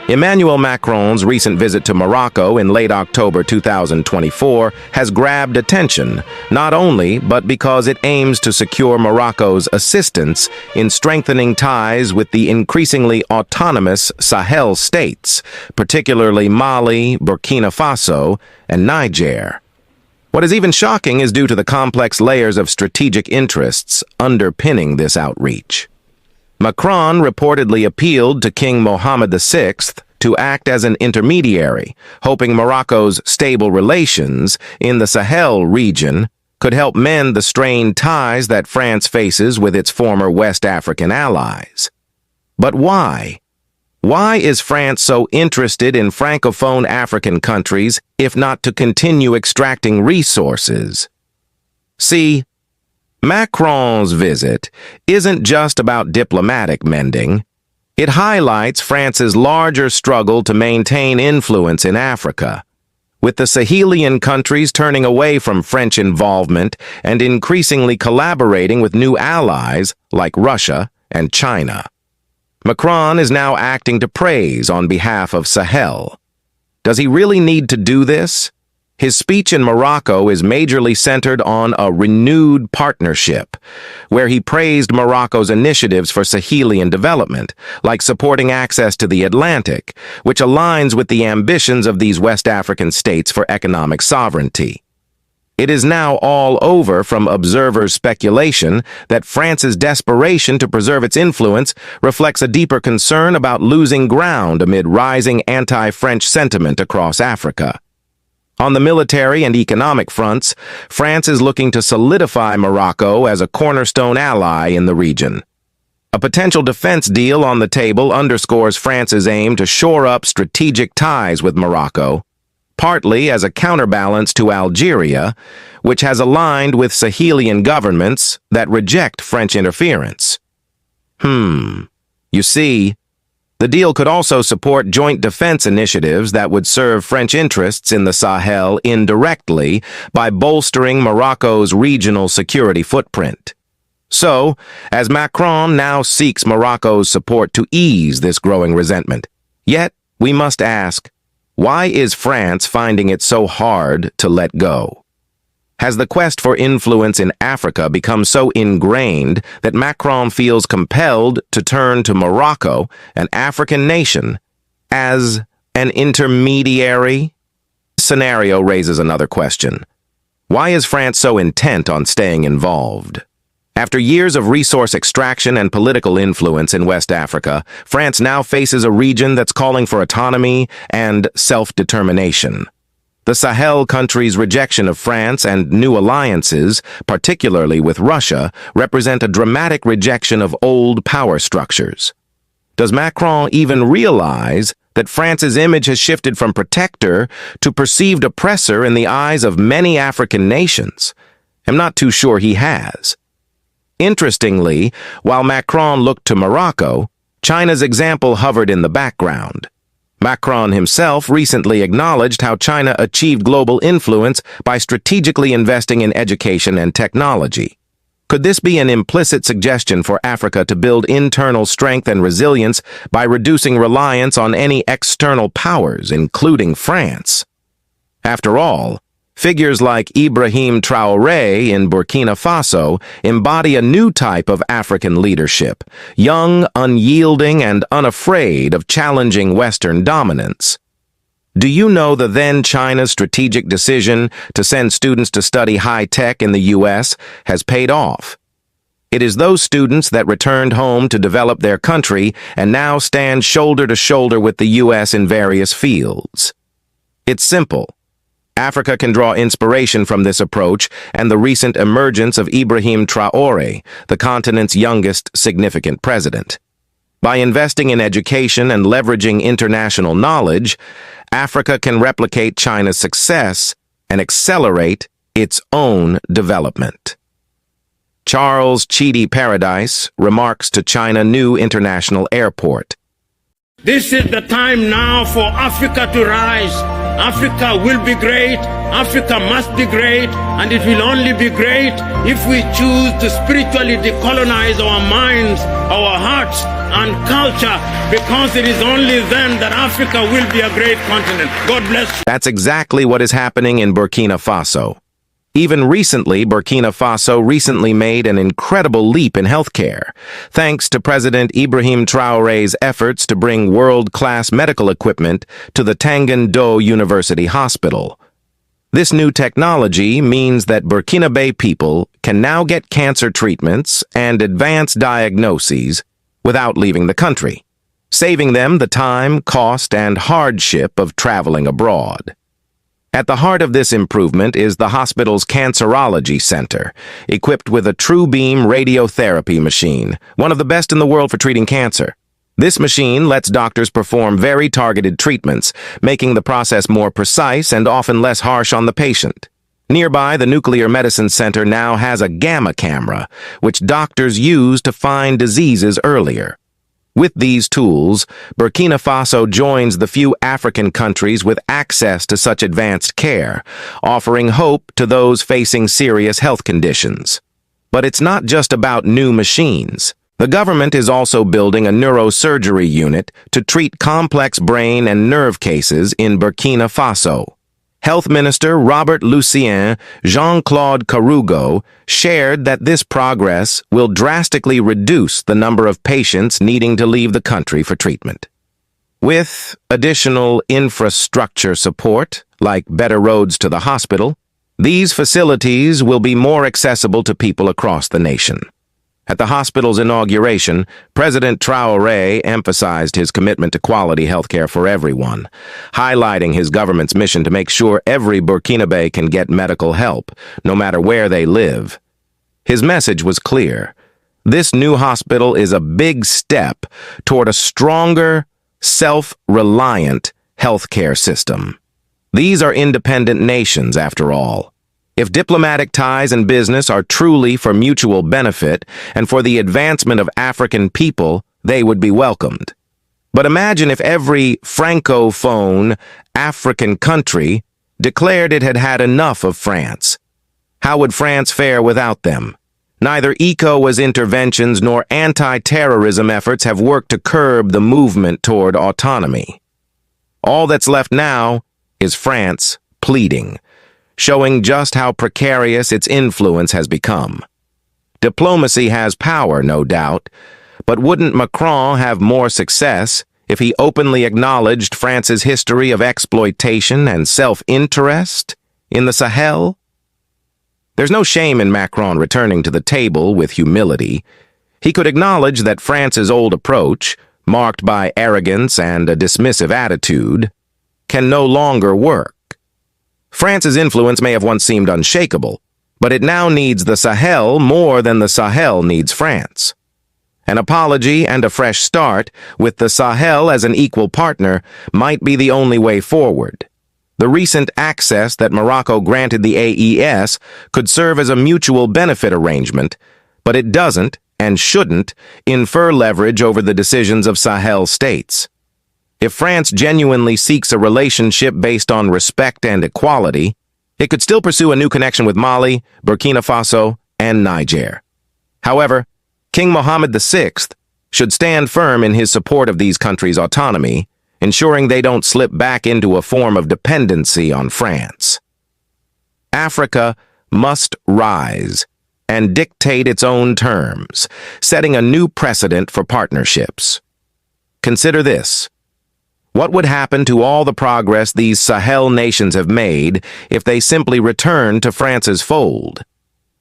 Emmanuel Macron's recent visit to Morocco in late October 2024 has grabbed attention, not only but because it aims to secure Morocco's assistance in strengthening ties with the increasingly autonomous Sahel states, particularly Mali, Burkina Faso, and Niger. What is even shocking is due to the complex layers of strategic interests underpinning this outreach. Macron reportedly appealed to King Mohammed VI to act as an intermediary, hoping Morocco's stable relations in the Sahel region could help mend the strained ties that France faces with its former West African allies. But why? Why is France so interested in Francophone African countries if not to continue extracting resources? See, Macron's visit isn't just about diplomatic mending. It highlights France's larger struggle to maintain influence in Africa, with the Sahelian countries turning away from French involvement and increasingly collaborating with new allies like Russia and China. Macron is now acting to praise on behalf of Sahel. Does he really need to do this? His speech in Morocco is majorly centered on a renewed partnership, where he praised Morocco's initiatives for Sahelian development, like supporting access to the Atlantic, which aligns with the ambitions of these West African states for economic sovereignty. It is now all over from observers' speculation that France's desperation to preserve its influence reflects a deeper concern about losing ground amid rising anti-French sentiment across Africa. On the military and economic fronts, France is looking to solidify Morocco as a cornerstone ally in the region. A potential defense deal on the table underscores France's aim to shore up strategic ties with Morocco, partly as a counterbalance to Algeria, which has aligned with Sahelian governments that reject French interference. You see, the deal could also support joint defense initiatives that would serve French interests in the Sahel indirectly by bolstering Morocco's regional security footprint. So, as Macron now seeks Morocco's support to ease this growing resentment, yet we must ask, why is France finding it so hard to let go? Has the quest for influence in Africa become so ingrained that Macron feels compelled to turn to Morocco, an African nation, as an intermediary? This scenario raises another question. Why is France so intent on staying involved? After years of resource extraction and political influence in West Africa, France now faces a region that's calling for autonomy and self-determination. The Sahel countries' rejection of France and new alliances, particularly with Russia, represent a dramatic rejection of old power structures. Does Macron even realize that France's image has shifted from protector to perceived oppressor in the eyes of many African nations? I'm not too sure he has. Interestingly, while Macron looked to Morocco, China's example hovered in the background. Macron himself recently acknowledged how China achieved global influence by strategically investing in education and technology. Could this be an implicit suggestion for Africa to build internal strength and resilience by reducing reliance on any external powers, including France? After all, figures like Ibrahim Traoré in Burkina Faso embody a new type of African leadership, young, unyielding, and unafraid of challenging Western dominance. Do you know that then China's strategic decision to send students to study high-tech in the U.S. has paid off? It is those students that returned home to develop their country and now stand shoulder to shoulder with the U.S. in various fields. It's simple. Africa can draw inspiration from this approach and the recent emergence of Ibrahim Traoré, the continent's youngest significant president. By investing in education and leveraging international knowledge, Africa can replicate China's success and accelerate its own development. Charles Chidi Paradise remarks to China New International Airport. This is the time now for Africa to rise Africa will be great, Africa must be great, and it will only be great if we choose to spiritually decolonize our minds, our hearts, and culture, because it is only then that Africa will be a great continent. God bless you. That's exactly what is happening in Burkina Faso. Even recently, Burkina Faso recently made an incredible leap in healthcare, thanks to President Ibrahim Traoré's efforts to bring world-class medical equipment to the Tangan-Do University Hospital. This new technology means that Burkinabe people can now get cancer treatments and advanced diagnoses without leaving the country, saving them the time, cost, and hardship of traveling abroad. At the heart of this improvement is the hospital's Cancerology Center, equipped with a true-beam radiotherapy machine, one of the best in the world for treating cancer. This machine lets doctors perform very targeted treatments, making the process more precise and often less harsh on the patient. Nearby, the Nuclear Medicine Center now has a gamma camera, which doctors use to find diseases earlier. With these tools, Burkina Faso joins the few African countries with access to such advanced care, offering hope to those facing serious health conditions. But it's not just about new machines. The government is also building a neurosurgery unit to treat complex brain and nerve cases in Burkina Faso. Health Minister Robert Lucien Jean-Claude Carougo shared that this progress will drastically reduce the number of patients needing to leave the country for treatment. With additional infrastructure support, like better roads to the hospital, these facilities will be more accessible to people across the nation. At the hospital's inauguration, President Traoré emphasized his commitment to quality healthcare for everyone, highlighting his government's mission to make sure every Burkinabe can get medical help, no matter where they live. His message was clear. This new hospital is a big step toward a stronger, self-reliant healthcare system. These are independent nations, after all. If diplomatic ties and business are truly for mutual benefit and for the advancement of African people, they would be welcomed. But imagine if every francophone African country declared it had had enough of France. How would France fare without them? Neither ECOWAS interventions nor anti-terrorism efforts have worked to curb the movement toward autonomy. All that's left now is France pleading, showing just how precarious its influence has become. Diplomacy has power, no doubt, but wouldn't Macron have more success if he openly acknowledged France's history of exploitation and self-interest in the Sahel? There's no shame in Macron returning to the table with humility. He could acknowledge that France's old approach, marked by arrogance and a dismissive attitude, can no longer work. France's influence may have once seemed unshakable, but it now needs the Sahel more than the Sahel needs France. An apology and a fresh start, with the Sahel as an equal partner, might be the only way forward. The recent access that Morocco granted the AES could serve as a mutual benefit arrangement, but it doesn't, and shouldn't, infer leverage over the decisions of Sahel states. If France genuinely seeks a relationship based on respect and equality, it could still pursue a new connection with Mali, Burkina Faso, and Niger. However, King Mohammed VI should stand firm in his support of these countries' autonomy, ensuring they don't slip back into a form of dependency on France. Africa must rise and dictate its own terms, setting a new precedent for partnerships. Consider this. What would happen to all the progress these Sahel nations have made if they simply returned to France's fold?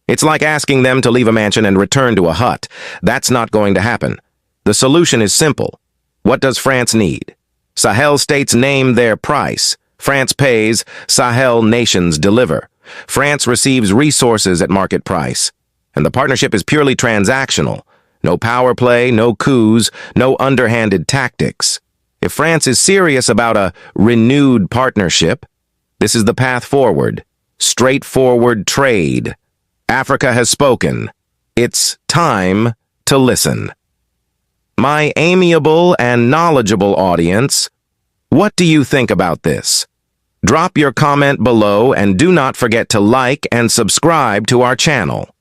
It's like asking them to leave a mansion and return to a hut. That's not going to happen. The solution is simple. What does France need? Sahel states name their price. France pays, Sahel nations deliver. France receives resources at market price. And the partnership is purely transactional. No power play, no coups, no underhanded tactics. If France is serious about a renewed partnership, this is the path forward. Straightforward trade. Africa has spoken. It's time to listen. My amiable and knowledgeable audience, what do you think about this? Drop your comment below and do not forget to like and subscribe to our channel.